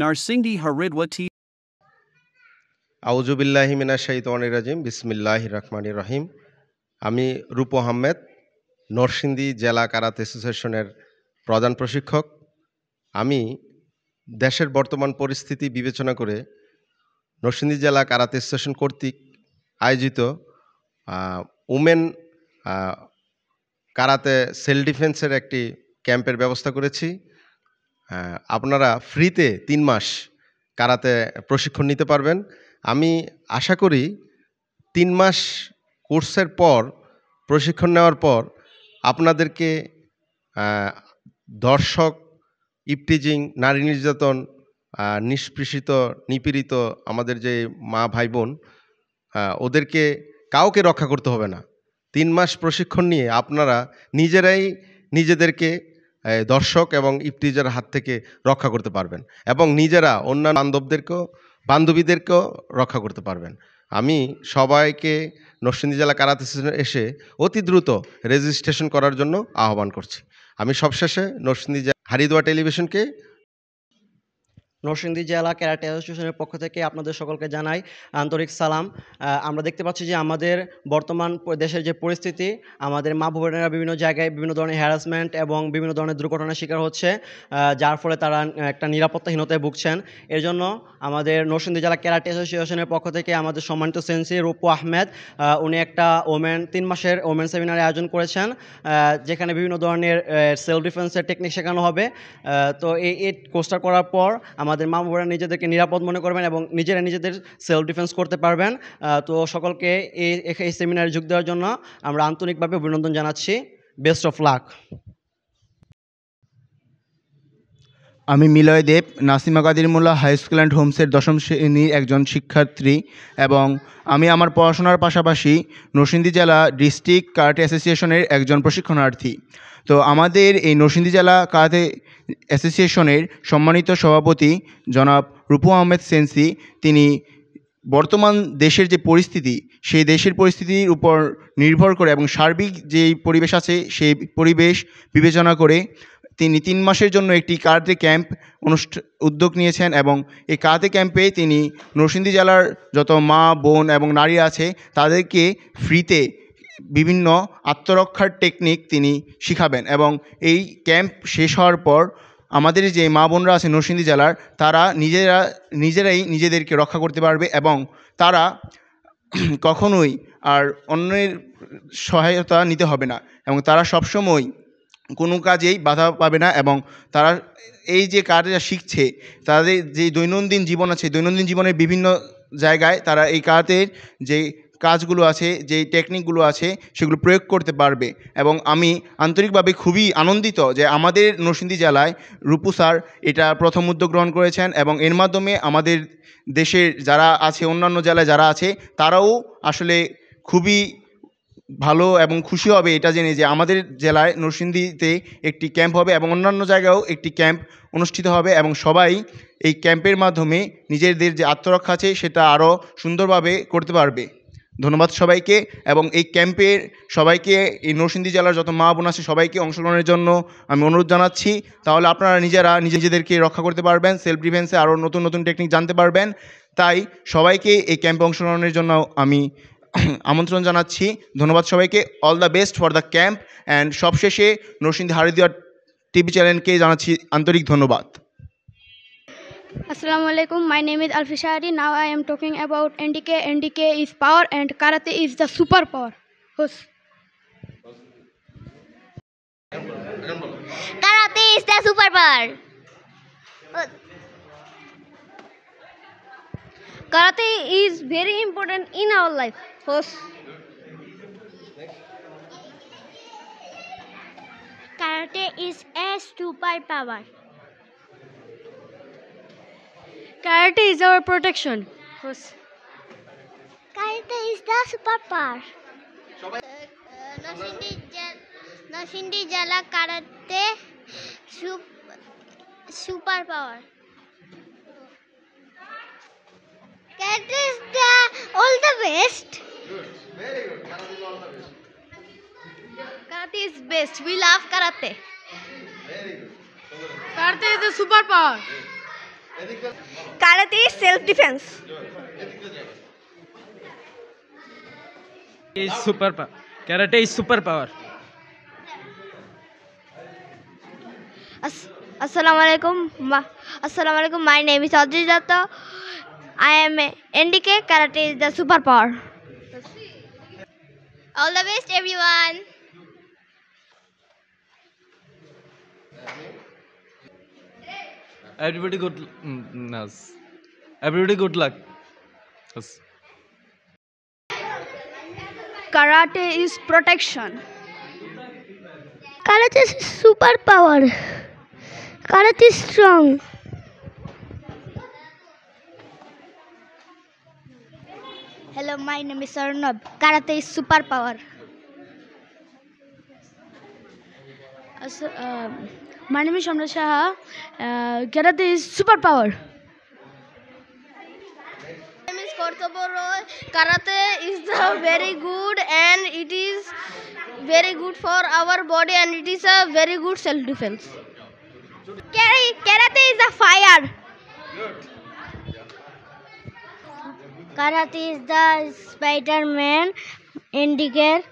Narsingdi Haridwa T. আউযুবিল্লাহি মিনাশ শাইতানির রাজিম বিসমিল্লাহির রহমানির রহিম। আমি রূপ আহমেদ, নরসিংদী জেলা কারাতে অ্যাসোসিয়েশনের প্রধান প্রশিক্ষক। আমি দেশের বর্তমান পরিস্থিতি বিবেচনা করে নরসিংদী জেলা কারাতে অ্যাসোসিয়েশন কর্তৃক আয়োজিত উমেন কারাতে সেলফ ডিফেন্সের একটি ক্যাম্পের ব্যবস্থা করেছি। আপনারা ফ্রিতে ৩ মাস কারাতে প্রশিক্ষণ নিতে পারবেন। আমি আশা করি ৩ মাস কোর্সের পর, প্রশিক্ষণ নেওয়ার পর আপনাদেরকে ধর্ষক, ইভটিজিং, নারী নির্যাতন, নিষ্পৃষিত, নিপীড়িত আমাদের যে মা ভাই বোন, ওদেরকে কাউকে রক্ষা করতে হবে না। ৩ মাস প্রশিক্ষণ নিয়ে আপনারা নিজেরাই নিজেদেরকে ধর্ষক এবং ইভটিজার হাত থেকে রক্ষা করতে পারবেন এবং নিজেরা অন্যান্য বান্ধবীদেরকেও রক্ষা করতে পারবেন। আমি সবাইকে নরসিংদী জেলা কারাতে অ্যাসোসিয়েশনে এসে অতি দ্রুত রেজিস্ট্রেশন করার জন্য আহ্বান করছি। আমি সবশেষে নরসিংদী হারিদোয়া টেলিভিশনকে নরসিংদী জেলা ক্যারাটে অ্যাসোসিয়েশনের পক্ষ থেকে আপনাদের সকলকে জানাই আন্তরিক সালাম। আমরা দেখতে পাচ্ছি যে আমাদের বর্তমান দেশের যে পরিস্থিতি, আমাদের মা বোনেরা বিভিন্ন জায়গায় বিভিন্ন ধরনের হ্যারাসমেন্ট এবং বিভিন্ন ধরনের দুর্ঘটনার শিকার হচ্ছে, যার ফলে তারা একটা নিরাপত্তাহীনতায় ভুগছেন। এর জন্য আমাদের নরসিংদী জেলা ক্যারাটে অ্যাসোসিয়েশনের পক্ষ থেকে আমাদের সম্মানিত সেন্সি রূপ আহমেদ, উনি একটা 3 মাসের ওমেন সেমিনারের আয়োজন করেছেন, যেখানে বিভিন্ন ধরনের সেলফ ডিফেন্সের টেকনিক শেখানো হবে। তো এই কোর্সটা করার পর আমাদের মা বোনেরা নিজেদেরকে নিরাপদ মনে করবেন এবং নিজেরা নিজেদের সেলফ ডিফেন্স করতে পারবেন। তো সকলকে এই সেমিনারে যোগ দেওয়ার জন্য আমরা আন্তরিকভাবে অভিনন্দন জানাচ্ছি। Best of luck. আমি মিলয় দেব, নাসিমা কাদির মোল্লা হাই স্কুল অ্যান্ড হোমসের 10ম শ্রেণীর একজন শিক্ষার্থী এবং আমি আমার পড়াশোনার পাশাপাশি নরসিংদী জেলা ডিস্ট্রিক্ট কারাটে অ্যাসোসিয়েশনের একজন প্রশিক্ষণার্থী। তো আমাদের এই নরসিংদী জেলা কারাটে অ্যাসোসিয়েশনের সম্মানিত সভাপতি জনাব রূপু আহমেদ সেন্সি, তিনি বর্তমান দেশের যে পরিস্থিতি, সেই দেশের পরিস্থিতির উপর নির্ভর করে এবং সার্বিক যেই পরিবেশ আছে সেই পরিবেশ বিবেচনা করে তিনি 3 মাসের জন্য একটি কারাতে ক্যাম্প উদ্যোগ নিয়েছেন এবং এই কারাতে ক্যাম্পে তিনি নরসিংদী জেলার যত মা বোন এবং নারী আছে তাদেরকে ফ্রিতে বিভিন্ন আত্মরক্ষার টেকনিক তিনি শিখাবেন এবং এই ক্যাম্প শেষ হওয়ার পর আমাদের যে মা বোনরা আছে নরসিংদী জেলার, তারা নিজেরাই নিজেদেরকে রক্ষা করতে পারবে এবং তারা কখনোই আর অন্যের সহায়তা নিতে হবে না এবং তারা সবসময় কোনো কাজেই বাধা পাবে না এবং তারা এই যে কাজটা শিখছে, তাদের যে দৈনন্দিন জীবন আছে, দৈনন্দিন জীবনের বিভিন্ন জায়গায় তারা এই কারাতের যে কাজগুলো আছে, যে টেকনিকগুলো আছে সেগুলো প্রয়োগ করতে পারবে। এবং আমি আন্তরিকভাবে খুবই আনন্দিত যে আমাদের নরসিংদী জেলায় রূপু স্যার এটা প্রথম উদ্যোগ গ্রহণ করেছেন এবং এর মাধ্যমে আমাদের দেশের যারা আছে, অন্যান্য জেলায় যারা আছে, তারাও আসলে খুবই ভালো এবং খুশি হবে এটা জেনে যে আমাদের জেলায় নরসিংদীতে একটি ক্যাম্প হবে এবং অন্যান্য জায়গায়ও একটি ক্যাম্প অনুষ্ঠিত হবে এবং সবাই এই ক্যাম্পের মাধ্যমে নিজেদের যে আত্মরক্ষা আছে সেটা আরও সুন্দরভাবে করতে পারবে। ধন্যবাদ সবাইকে এবং এই ক্যাম্পের সবাইকে, এই নরসিংদী জেলার যত মা বোন আছে সবাইকে অংশগ্রহণের জন্য আমি অনুরোধ জানাচ্ছি। তাহলে আপনারা নিজেরা নিজেদেরকে রক্ষা করতে পারবেন, সেলফ ডিফেন্সে আরও নতুন নতুন টেকনিক জানতে পারবেন। তাই সবাইকে এই ক্যাম্পে অংশগ্রহণের জন্য আমি আমন্ত্রণ জানাচ্ছি। ধন্যবাদ সবাইকে। All the best for the camp. And সবশেষে নরসিংদী হারিদোয়া টিভি চ্যানেলকে জানাচ্ছি আন্তরিক ধন্যবাদ। Assalamu alaikum. My name is Alfishari. Now I am talking about NDK. NDK is power and karate is the superpower. Karate is the superpower. Karate is very important in our life. Karate is a superpower. Karate is our protection. Karate is the superpower. Nashindi Jala Karate superpower. Karate is the all the best. Good, very good. Karate is all the best. Karate is best. We love karate. Very good. Karate is the superpower. Karate is self-defense. Is super Karate is superpower. Assalamu alaikum. Assalamu alaikum. My name is Adri Datta. I am a NDK. Karate is the superpower. All the best, everyone. Everybody good. Yes. Everybody good luck. Yes. Karate is protection. Karate is superpower. Karate is strong. Hello, my name is Arnab. Karate is superpower. My name is Shamra Shah. Karate is superpower. My name is Kortobo Roy. Karate is very good and it is very good for our body and it is a very good self-defense. Karate is a fire. Karate is the Spider-Man indicator.